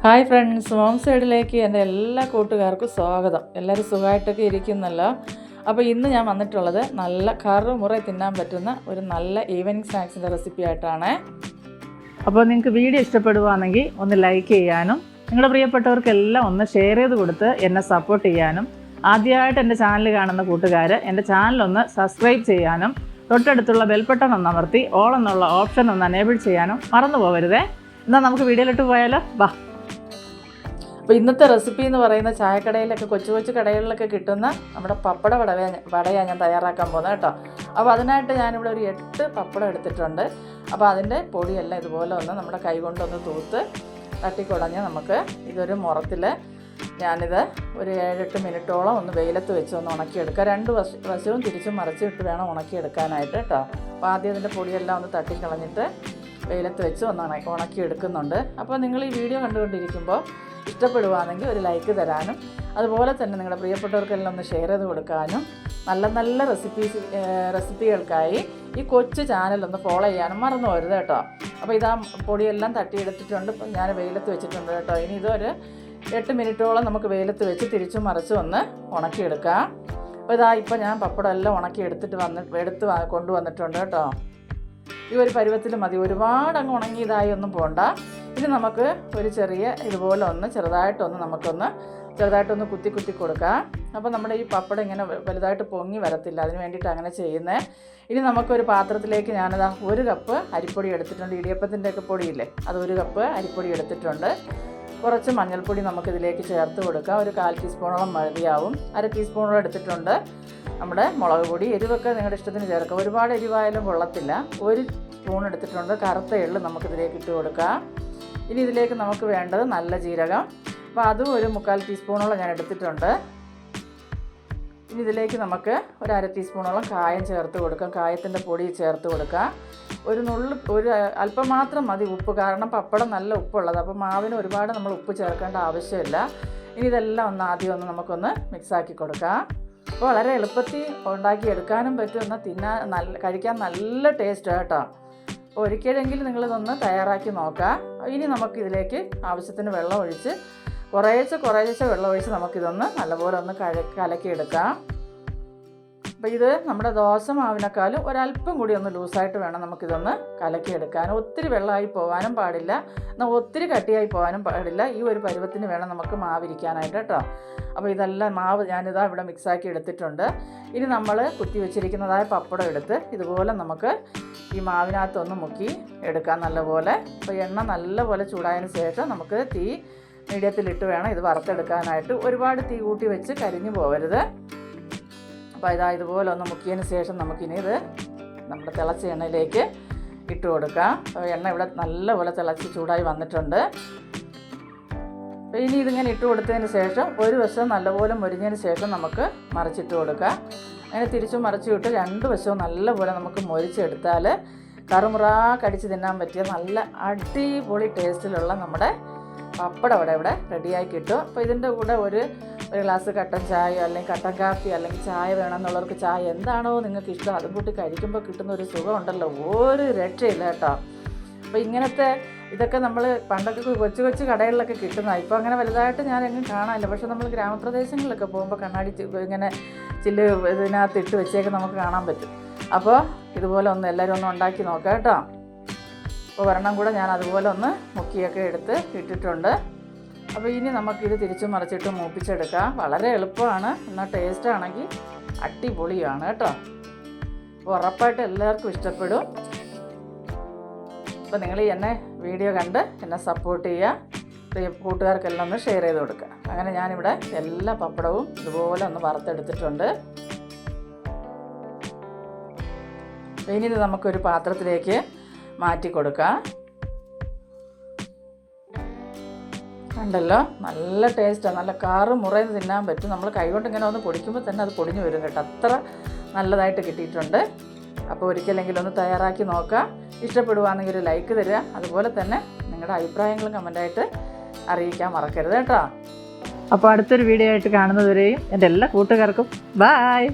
Hi friends, home സൈഡിലേക്ക് എൻ്റെ എല്ലാ കൂട്ടുകാർക്കും സ്വാഗതം. എല്ലാവരും സുഖമായിട്ടൊക്കെ ഇരിക്കുന്നല്ലോ. അപ്പോൾ ഇന്ന് ഞാൻ വന്നിട്ടുള്ളത് നല്ല കറുമുറ തിന്നാൻ പറ്റുന്ന ഒരു നല്ല ഈവനിങ് സ്നാക്സിൻ്റെ റെസിപ്പി ആയിട്ടാണ്. അപ്പോൾ നിങ്ങൾക്ക് വീഡിയോ ഇഷ്ടപ്പെടുകയാണെങ്കിൽ ഒന്ന് ലൈക്ക് ചെയ്യാനും നിങ്ങളുടെ പ്രിയപ്പെട്ടവർക്കെല്ലാം ഒന്ന് ഷെയർ ചെയ്ത് കൊടുത്ത് എന്നെ സപ്പോർട്ട് ചെയ്യാനും, ആദ്യമായിട്ട് എൻ്റെ ചാനൽ കാണുന്ന കൂട്ടുകാർ എൻ്റെ ചാനലൊന്ന് സബ്സ്ക്രൈബ് ചെയ്യാനും, തൊട്ടടുത്തുള്ള ബെൽ ബട്ടൺ ഒന്ന് അമർത്തി ഓൾ എന്നുള്ള ഓപ്ഷൻ ഒന്ന് എനേബിൾ ചെയ്യാനും മറന്നു പോകരുതേ. എന്നാൽ നമുക്ക് വീഡിയോയിലിട്ട് പോയാലോ, വാ. അപ്പോൾ ഇന്നത്തെ റെസിപ്പി എന്ന് പറയുന്ന ചായക്കടയിലൊക്കെ കൊച്ചു കൊച്ചു കടകളിലൊക്കെ കിട്ടുന്ന നമ്മുടെ പപ്പട വടയാണ് ഞാൻ തയ്യാറാക്കാൻ പോകുന്നത് കേട്ടോ. അപ്പോൾ അതിനായിട്ട് ഞാനിവിടെ ഒരു 8 പപ്പടം എടുത്തിട്ടുണ്ട്. അപ്പോൾ അതിൻ്റെ പൊടിയെല്ലാം ഇതുപോലെ ഒന്ന് നമ്മുടെ കൈ കൊണ്ടൊന്ന് തൂത്ത് തട്ടിക്കുടഞ്ഞ് നമുക്ക് ഇതൊരു മുറത്തിൽ ഞാനിത് ഒരു 7-8 മിനിറ്റോളം ഒന്ന് വെയിലത്ത് വെച്ച് ഒന്ന് ഉണക്കിയെടുക്കുക. 2 വശവും തിരിച്ചും മറിച്ചിട്ട് വേണം ഉണക്കിയെടുക്കാനായിട്ട് കേട്ടോ. അപ്പോൾ ആദ്യം ഇതിൻ്റെ പൊടിയെല്ലാം ഒന്ന് തട്ടിക്കളഞ്ഞിട്ട് വെയിലത്ത് വെച്ച് ഒന്ന് ഉണക്കിയെടുക്കുന്നുണ്ട്. അപ്പോൾ നിങ്ങൾ ഈ വീഡിയോ കണ്ടുകൊണ്ടിരിക്കുമ്പോൾ ഇഷ്ടപ്പെടുകയാണെങ്കിൽ ഒരു ലൈക്ക് തരാനും, അതുപോലെ തന്നെ നിങ്ങളുടെ പ്രിയപ്പെട്ടവർക്കെല്ലാം ഒന്ന് ഷെയർ ചെയ്ത് കൊടുക്കാനും, നല്ല നല്ല റെസിപ്പികൾക്കായി ഈ കൊച്ചു ചാനലൊന്ന് ഫോളോ ചെയ്യാനും മറന്നു പോകരുത് കേട്ടോ. അപ്പോൾ ഇതാ പൊടിയെല്ലാം തട്ടിയെടുത്തിട്ടുണ്ട്. ഇപ്പം ഞാൻ വെയിലത്ത് വെച്ചിട്ടുണ്ട് കേട്ടോ. ഇനി ഇതൊരു 8 മിനിറ്റോളം നമുക്ക് വെയിലത്ത് വെച്ച് തിരിച്ചും മറിച്ചും ഒന്ന് ഉണക്കിയെടുക്കാം. അപ്പോൾ ഇപ്പം ഞാൻ പപ്പടം എല്ലാം ഉണക്കി എടുത്ത് കൊണ്ടുവന്നിട്ടുണ്ട് കേട്ടോ. ഈ ഒരു പരുവത്തിൽ മതി, ഒരുപാട് അങ്ങ് ഉണങ്ങിയതായി ഒന്നും പോകണ്ട. ഇനി നമുക്ക് ഒരു ചെറിയ ഇതുപോലെ ഒന്ന് ചെറുതായിട്ടൊന്ന് കുത്തി കൊടുക്കാം. അപ്പോൾ നമ്മുടെ ഈ പപ്പടം ഇങ്ങനെ വലുതായിട്ട് പൊങ്ങി വരത്തില്ല, അതിന് വേണ്ടിയിട്ട് അങ്ങനെ ചെയ്യുന്നത്. ഇനി നമുക്കൊരു പാത്രത്തിലേക്ക് ഞാനിതാ 1 കപ്പ് അരിപ്പൊടി എടുത്തിട്ടുണ്ട്. ഇടിയപ്പത്തിൻ്റെയൊക്കെ പൊടിയില്ലേ, അത് 1 കപ്പ് അരിപ്പൊടി എടുത്തിട്ടുണ്ട്. കുറച്ച് മഞ്ഞൾപ്പൊടി നമുക്കിതിലേക്ക് ചേർത്ത് കൊടുക്കാം. ഒരു 1/4 ടീസ്പൂണോളം മതിയാവും. 1/2 ടീസ്പൂണോളം എടുത്തിട്ടുണ്ട്. നമ്മുടെ മുളക് പൊടി, എരിവൊക്കെ നിങ്ങളുടെ ഇഷ്ടത്തിന് ചേർക്കാം. ഒരുപാട് എരിവായാലും കൊള്ളത്തില്ല. 1 സ്പൂൺ എടുത്തിട്ടുണ്ട്. കറുത്ത എള്ള് നമുക്കിതിലേക്ക് ഇട്ട് കൊടുക്കാം. ഇനി ഇതിലേക്ക് നമുക്ക് വേണ്ടത് നല്ല ജീരകം. അപ്പോൾ അതും ഒരു 1/4 ടീസ്പൂണോളം ഞാൻ എടുത്തിട്ടുണ്ട്. ഇനി ഇതിലേക്ക് നമുക്ക് ഒരു 1/2 ടീസ്പൂണോളം കായം ചേർത്ത് കൊടുക്കാം. കായത്തിൻ്റെ പൊടി ചേർത്ത് കൊടുക്കാം. ഒരു അല്പം മാത്രം മതി ഉപ്പ്, കാരണം പപ്പടം നല്ല ഉപ്പുള്ളത്. അപ്പോൾ മാവിന് ഒരുപാട് നമ്മൾ ഉപ്പ് ചേർക്കേണ്ട ആവശ്യമില്ല. ഇനി ഇതെല്ലാം ആദ്യം നമുക്കൊന്ന് മിക്സാക്കി കൊടുക്കാം. അപ്പോൾ വളരെ എളുപ്പത്തിൽ ഉണ്ടാക്കിയെടുക്കാനും പറ്റും, എന്നാൽ കഴിക്കാൻ നല്ല ടേസ്റ്റ് കേട്ടോ. അപ്പോൾ ഒരിക്കലെങ്കിലും നിങ്ങളിതൊന്ന് തയ്യാറാക്കി നോക്കാം. ഇനി നമുക്കിതിലേക്ക് ആവശ്യത്തിന് വെള്ളം ഒഴിച്ച് കുറേശ്ശെ വെള്ളം ഒഴിച്ച് നമുക്കിതൊന്ന് നല്ലപോലെ ഒന്ന് കലക്കിയെടുക്കാം. അപ്പോൾ ഇത് നമ്മുടെ ദോശ മാവിനേക്കാളും ഒരല്പം കൂടി ഒന്ന് ലൂസായിട്ട് വേണം നമുക്കിതൊന്ന് കലക്കിയെടുക്കാൻ. ഒത്തിരി വെള്ളമായി പോകാനും പാടില്ല, എന്നാൽ ഒത്തിരി കട്ടിയായി പോകാനും പാടില്ല. ഈ ഒരു പരുവത്തിന് വേണം നമുക്ക് മാവിരിക്കാനായിട്ട് കേട്ടോ. അപ്പോൾ ഇതെല്ലാം മാവ് ഞാനിതാ ഇവിടെ മിക്സാക്കി എടുത്തിട്ടുണ്ട്. ഇനി നമ്മൾ കുത്തി വെച്ചിരിക്കുന്നതായ പപ്പടം എടുത്ത് ഇതുപോലെ നമുക്ക് ഈ മാവിനകത്തൊന്ന് മുക്കി എടുക്കാം നല്ലപോലെ. അപ്പോൾ എണ്ണ നല്ലപോലെ ചൂടായതിന് ശേഷം നമുക്ക് തീ മീഡിയത്തിലിട്ട് വേണം ഇത് വറുത്തെടുക്കാനായിട്ട്. ഒരുപാട് തീ കൂട്ടി വെച്ച് കരിഞ്ഞു പോകരുത്. അപ്പോൾ ഇതുപോലെ ഒന്ന് മുക്കിയതിന് ശേഷം നമുക്കിനി ഇത് നമ്മുടെ തിളച്ച എണ്ണയിലേക്ക് ഇട്ട് കൊടുക്കാം. അപ്പോൾ എണ്ണ ഇവിടെ നല്ലപോലെ തിളച്ച് ചൂടായി വന്നിട്ടുണ്ട്. അപ്പോൾ ഇനി ഇതിങ്ങനെ ഇട്ട് കൊടുത്തതിന് ശേഷം ഒരു വശം നല്ലപോലെ മൊരിഞ്ഞതിന് ശേഷം നമുക്ക് മറിച്ചിട്ട് കൊടുക്കാം. അങ്ങനെ തിരിച്ചും മറിച്ചു വിട്ട് 2 വശവും നല്ലപോലെ നമുക്ക് മൊരിച്ചെടുത്താൽ കറുമുറ കടിച്ച് തിന്നാൻ പറ്റിയ നല്ല അടിപൊളി ടേസ്റ്റിലുള്ള നമ്മുടെ പപ്പടം ഇവിടെ റെഡിയായി കിട്ടും. അപ്പോൾ ഇതിൻ്റെ കൂടെ ഒരു ഗ്ലാസ് കട്ടൻ ചായ അല്ലെങ്കിൽ കട്ടൻ കാപ്പി അല്ലെങ്കിൽ ചായ വേണമെന്നുള്ളവർക്ക് ചായ എന്താണോ നിങ്ങൾക്ക് ഇഷ്ടം അതും കൂട്ടി കഴിക്കുമ്പോൾ കിട്ടുന്ന ഒരു സുഖമുണ്ടല്ലോ, ഒരു രക്ഷയില്ല കേട്ടോ. അപ്പോൾ ഇതൊക്കെ നമ്മൾ പണ്ടൊക്കെ കൊച്ചു കടകളിലൊക്കെ കിട്ടുന്നതാണ്. ഇപ്പോൾ അങ്ങനെ വലുതായിട്ട് ഞാൻ എങ്ങും കാണാനില്ല. പക്ഷേ നമ്മൾ ഗ്രാമപ്രദേശങ്ങളിലൊക്കെ പോകുമ്പോൾ കണ്ണാടി ഇങ്ങനെ ചില്ല് ഇതിനകത്ത് ഇട്ട് വെച്ചേക്ക് നമുക്ക് കാണാൻ പറ്റും. അപ്പോൾ ഇതുപോലെ എല്ലാവരും ഒന്ന് ഉണ്ടാക്കി നോക്കാം കേട്ടോ. അപ്പോൾ ഒരെണ്ണം കൂടെ ഞാൻ അതുപോലെ ഒന്ന് മുക്കിയൊക്കെ എടുത്ത് ഇട്ടിട്ടുണ്ട്. അപ്പോൾ ഇനി നമുക്കിത് തിരിച്ചും മറിച്ചിട്ട് മൂപ്പിച്ചെടുക്കാം. വളരെ എളുപ്പമാണ്, എന്നാൽ ടേസ്റ്റ് ആണെങ്കിൽ അടിപൊളിയാണ് കേട്ടോ. അപ്പോൾ ഉറപ്പായിട്ട് എല്ലാവർക്കും ഇഷ്ടപ്പെടും. അപ്പോൾ നിങ്ങൾ എന്നെ വീഡിയോ കണ്ട് എന്നെ സപ്പോർട്ട് ചെയ്യുക, കൂട്ടുകാർക്കെല്ലാം ഒന്ന് ഷെയർ ചെയ്ത് കൊടുക്കുക. അങ്ങനെ ഞാനിവിടെ എല്ലാ പപ്പടവും ഇതുപോലെ ഒന്ന് വറുത്തെടുത്തിട്ടുണ്ട്. ഇനി ഇത് നമുക്കൊരു പാത്രത്തിലേക്ക് മാറ്റി കൊടുക്കാം. ഉണ്ടല്ലോ, നല്ല ടേസ്റ്റാണ്, നല്ല കറുമുറയിൽ തിന്നാൻ പറ്റും. നമ്മൾ കൈകൊണ്ട് ഇങ്ങനെ ഒന്ന് പൊടിക്കുമ്പോൾ തന്നെ അത് പൊടിഞ്ഞു വരും കേട്ടോ, അത്ര നല്ലതായിട്ട് കിട്ടിയിട്ടുണ്ട്. അപ്പോൾ ഒരിക്കലെങ്കിലും ഒന്ന് തയ്യാറാക്കി നോക്കുക. ഇഷ്ടപ്പെടുകയാണെങ്കിൽ ഒരു ലൈക്ക് തരിക, അതുപോലെ തന്നെ നിങ്ങളുടെ അഭിപ്രായങ്ങളും കമൻ്റായിട്ട് അറിയിക്കാൻ മറക്കരുത് കേട്ടോ. അപ്പോൾ അടുത്തൊരു വീഡിയോ ആയിട്ട് കാണുന്നതുവരെയും എൻ്റെ എല്ലാ കൂട്ടുകാർക്കും ബായ്.